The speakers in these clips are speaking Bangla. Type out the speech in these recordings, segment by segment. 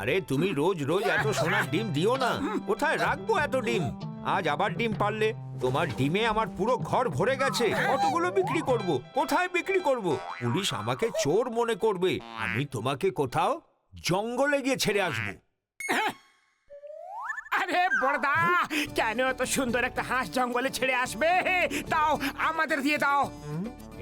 আরে তুমি রোজ রোজ এত সোনার ডিম দিও না। কোথায় রাখবো এত ডিম? আজ আবার ডিম পারলে। তোমার ডিমে আমার পুরো ঘর ভরে গেছে। কতগুলো বিক্রি করব? কোথায় বিক্রি করব? পুলিশ আমাকে চোর মনে করবে। আমি তোমাকে কোথাও জঙ্গলে গিয়ে ছেড়ে আসবো। আরে বড়দা, কেন এত সুন্দর একটা হাঁস জঙ্গলে ছেড়ে আসবে? দাও, আমাদের দিয়ে দাও।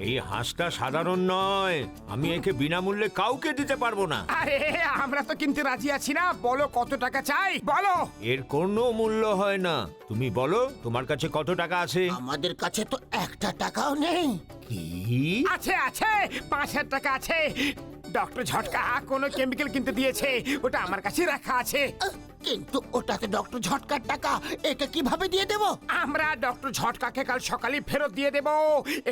এই হাঁসটা সাধারণ নয়। আমি একে বিনামূল্যে কাউকে দিতে পারবো না। আরে আমরা তো কিনতে রাজি আছি না। বলো কত টাকা চাই, বলো। এর কোনো মূল্য হয় না। তুমি বলো তোমার কাছে কত টাকা আছে? আমাদের কাছে তো একটা টাকাও নেই। কি? আছে আছে, 5,000 টাকা আছে। ডক্টর ঝটকা কোনো কেমিক্যাল কিনতে দিয়েছে, ওটা আমার কাছে রাখা আছে। কিন্তু ওটাতে ডক্টর ঝটকার টাকা, এটা কিভাবে দিয়ে দেব? আমরা ডক্টর ঝটকাকে কাল সকালে ফেরত দিয়ে দেব।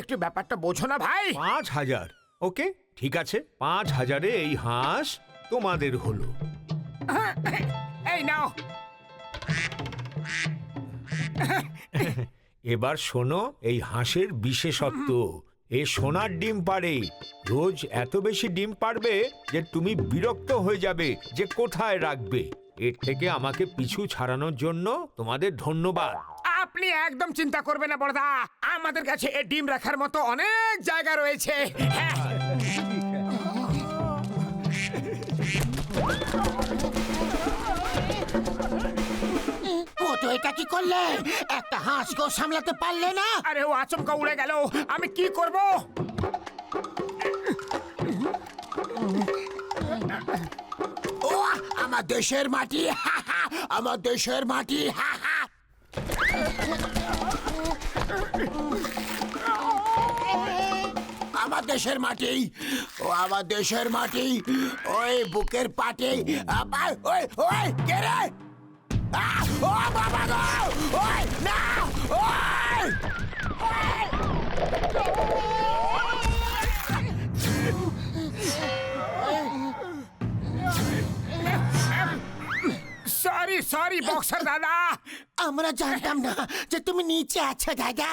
একটু ব্যাপারটা বোঝো না ভাই। 5,000। ওকে, ঠিক আছে। 5,000-এ এই হাঁস তোমাদের হলো। এই নাও। এবার শোনো এই হাঁসের বিশেষত্ব। এ সোনার ডিম পারে। রোজ এত বেশি ডিম পারবে যে তুমি বিরক্ত হয়ে যাবে যে কোথায় রাখবে। এর থেকে আমাকে পিছু ছাড়ানোর জন্য তোমাদের ধন্যবাদ। আপনি একদম চিন্তা করবেন না বড়দা, আমাদের কাছে এই ডিম রাখার মতো অনেক জায়গা রয়েছে। হ্যাঁ। ও তো এটা কি করলে? একটা হাঁসকেও সামলাতে পারলে না? আরে ও আচমকা উড়ে গেল, আমি কি করব? ও আমার দেশের মাটি, আমার দেশের মাটি। আমার দেশের মাটি, ও আমার দেশের মাটি। ওই বুকের পাটে আবার ওই ওই কে রে? ও বাবা গো! ওই না! ওই! সরি সরি বক্সার দাদা। আমরা জানতাম না যে তুমি নিচে আছো দাদা।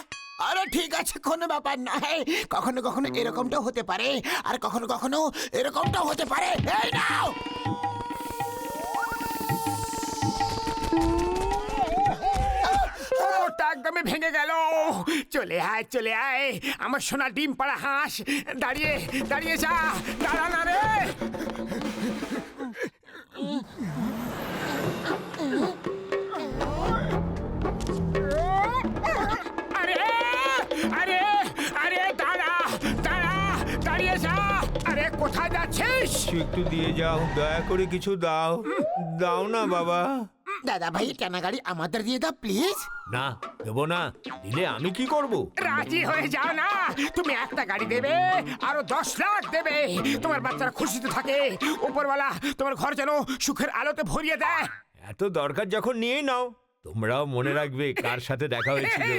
আরে ঠিক আছে, কোনো ব্যাপার নয়। কখনো কখনো এরকমটাও হতে পারে, আর কখনো কখনো এরকমটাও হতে পারে। এই নাও। ওটা একদমই ভেঙে গেল। চলে আয় চলে আয়, আমার সোনা ডিম পাড়া হাঁস। দাঁড়িয়ে দাঁড়িয়ে যা, দাঁড়া না রে। আরে আরে আরে দাঁড়া দাঁড়া, দাঁড়িয়ে যা। আরে কোথায় যাচ্ছিস? একটু দিয়ে যাও, দয়া করে কিছু দাও। দাও না বাবা। দাদা ভাই, টানা গাড়ি আমাদের দিয়ে দাও প্লিজ। না, দেবো না। দিলে আমি কি করব? রাজি হয়ে যাও না। তুমি একটা গাড়ি দেবে, আরো 10 লাখ দেবে। তোমার বাচ্চারা খুশিতে থাকে। উপরওয়ালা তোমার ঘর যেন সুখের আলোতে ভরিয়ে দেয়। এত দরকার যখন নিয়েই নাও। তোমরাও মনে রাখবে কার সাথে দেখা হয়েছিল।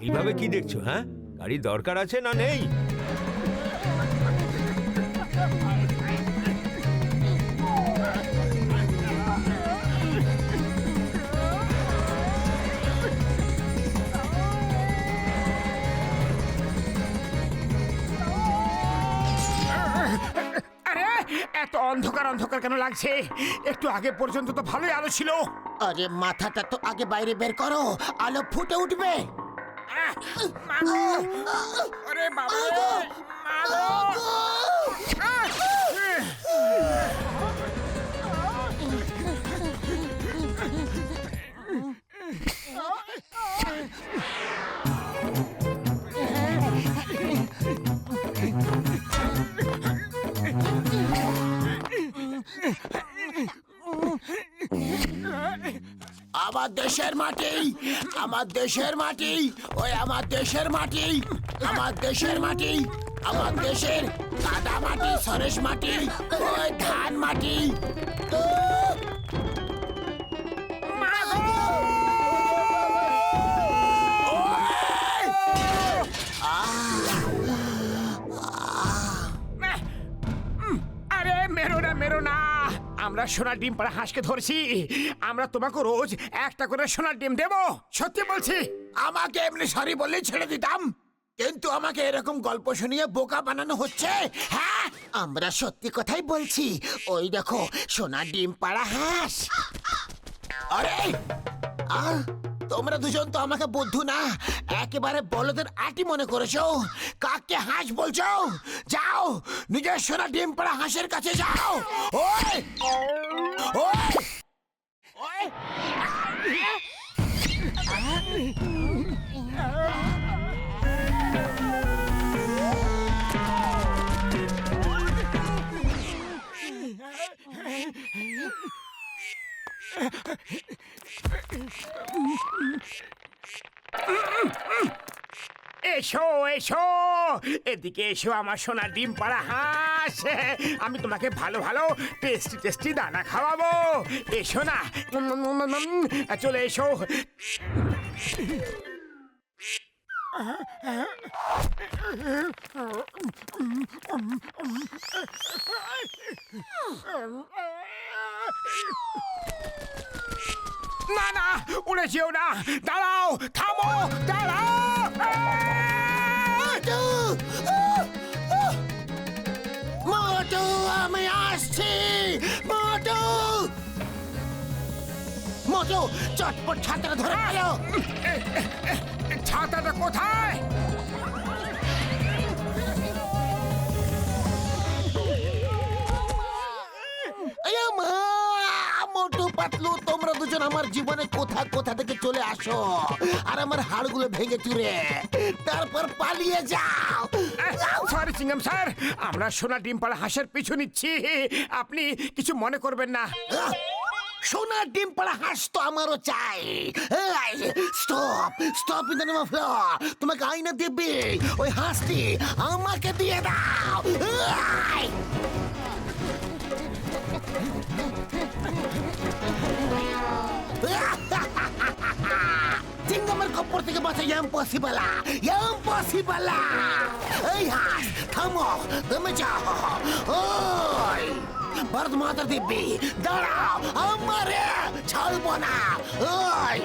এইভাবে কি দেখছো? হ্যাঁ, গাড়ি দরকার আছে না নেই? আরে এত অন্ধকার অন্ধকার কেন লাগছে? একটু আগে পর্যন্ত তো ভালোই আলো ছিল। আরে মাথাটা তো আগে বাইরে বের করো, আলো ফুটে উঠবে। মাগো! আরে বাবা রে! মাগো! আমার দেশের মাটি, আমার দেশের মাটি, ওই আমার দেশের মাটি, আমার দেশের মাটি, আমার দেশের কাদা মাটি, সরেশ মাটি, ওই ধান মাটি। আরে মেরো না মেরো না, আমরা সোনার ডিম পাড়া হাঁসকে ধরছি। আমরা তোমাকে রোজ একটা করে সোনার ডিম দেবো, সত্যি বলছি। আমাকে এমনি সরি বলেই ছেড়ে দিতাম। কিন্তু আমাকে এরকম গল্প শুনিয়ে বোকা বানানো হচ্ছে। হ্যাঁ, আমরা সত্যি কথাই বলছি। ওই দেখো, সোনা ডিম পাড়া হাঁস। আরে তোমরা দুজন তো আমাকে বুদ্ধু না, একেবারে বলদের আটি মনে করেছো। কাকে হাঁস বলছো? যাও, নিজের সোনা ডিম পাড়া হাঁসের কাছে যাও। ওই ওই ওই এসো এসো, এদিকে এসো আমার সোনা ডিম পাড়া হাঁস। আমি তোমাকে ভালো ভালো টেস্টি টেস্টি দানা খাওয়াবো। এসো না, চলে এসো। না না, উড়ে যেও না, দাঁড়াও, থামো, দাঁড়াও। মোটু, আমি আসছি। মোটু, মোটু, চটপট ছাতাটা ধরে ফেলো। ছাতাটা কোথায়? মোটু পাতলু, তোমরা দুজন আমার জীবনে কোথা কোথা থেকে চলে আসো আর আমার হাড়গুলো ভেঙে চুরে তারপর পালিয়ে যাও। সরি চিংগাম স্যার, আমরা সোনা ডিম পাড়া হাঁসের পিছু নিচ্ছি, আপনি কিছু মনে করবেন না। সোনা ডিম পাড়া হাঁস তো আমারও চাই। Stop stop in the name of law. তোমাকে আইনা দিবি, ওই হাঁসটি আমাকে দিয়ে দাও। চিংগামের খপ্পর থেকে বাঁচা ইম্পসিবল, ইম্পসিবল। এই হাঁস, থামো, তুমি যাও। ওই ভারত মাতার দিব্যি, দাঁড়াও, আমারে ছাড়বো না। ওই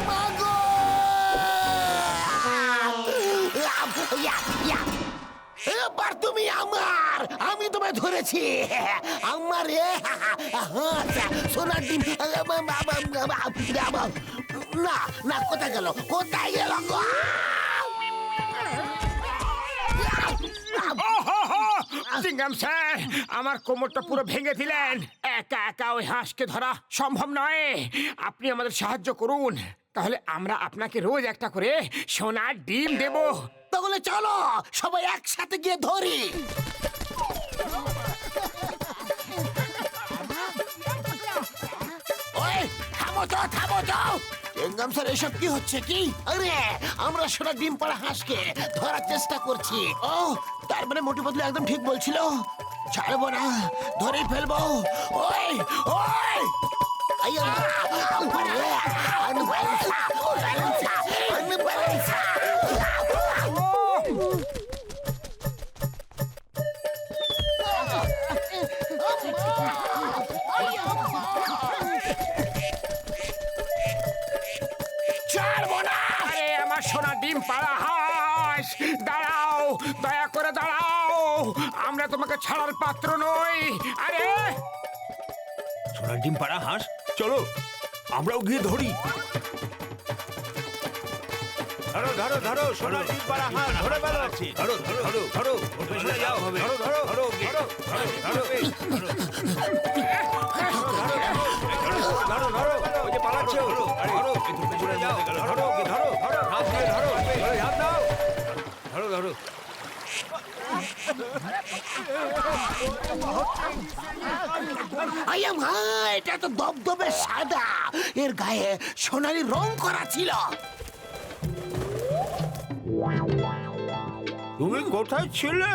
মাগো, এবার তুমি আমার, আমি তোমায় ধরেছি। আমার সোনার ডিম। না না, কোথায় গেল, কোথায় গেল? চিংগাম স্যার, আমার কোমরটা পুরো ভেঙে দিলেন। একা একা ওই হাঁসকে ধরা সম্ভব নয়, আপনি আমাদের সাহায্য করুন, তাহলে আমরা আপনাকে রোজ একটা করে সোনার ডিম দেব। তাহলে চলো সবাই একসাথে গিয়ে ধরি। ওই থামো তো, থামো তো। চিংগাম স্যার, এসব কি হচ্ছে কি? আরে আমরা সোনা ডিম পাড়া হাঁসকে ধরার চেষ্টা করছি। ও, তার মানে মোটু পাতলু একদম ঠিক বলছিল। ছাড়বো না, ধরেই ফেলবো। ওই ওই ছাড়বো না। আরে আমার সোনা ডিম পাড়া হাঁস, দাঁড়াও, দয়া করে দাঁড়াও, আমরা তোমাকে ছাড়ার পাত্র নই। আরে সোনার ডিম পাড়া হাঁস, চলো আমরাও গিয়ে ধরি। ধরো ধরো ধরো, সোনার ডিম পাড়া হাঁস ধরে ফেলো। ধরো ধরো ধরো ধরো, পেছনে যাও, ধরো ধরো ধরো ধরো ধরো ধরো ধরো, ওই যে পালাচ্ছে, ধরো ধরো, একটু পেছনে যাও, ধরো ধরো ধরো, হাত দিয়ে ধরো, হাত দাও, ধরো ধরো। এটা তো দবদবে সাদা, এর গায়ে সোনালি রং করা ছিল। তুমি কোথায় ছিলে?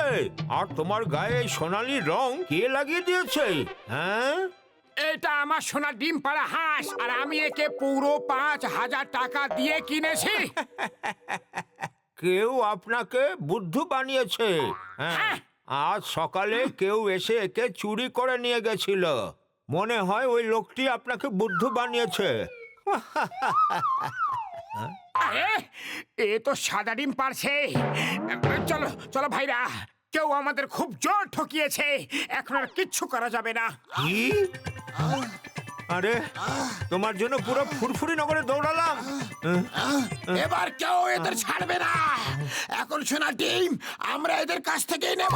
আর তোমার গায়ে সোনালী রং কে লাগিয়ে দিয়েছে? হ্যাঁ, এটা আমার সোনা ডিম পাড়া হাঁস, আর আমি একে পুরো 5,000 টাকা দিয়ে কিনেছি। কেউ আপনাকে বুদ্ধু বানিয়েছে। হ্যাঁ, আজ সকালে কেউ এসে একে চুরি করে নিয়ে গেছিল। মনে হয় ওই লোকটি আপনাকে বুদ্ধু বানিয়েছে। আরে এ তো সাদা ডিম পারছে। চলো চলো ভাইরা, কেউ আমাদের খুব জোর ঠকিয়েছে, এখন আর কিচ্ছু করা যাবে না। কি? আরে তোমার জন্য পুরো ফুরফুরি নগরে দৌড়ালাম। এবার কেউ এদের ছাড়বে না। এখন সোনা টিম, আমরা এদের কাছ থেকেই নেব।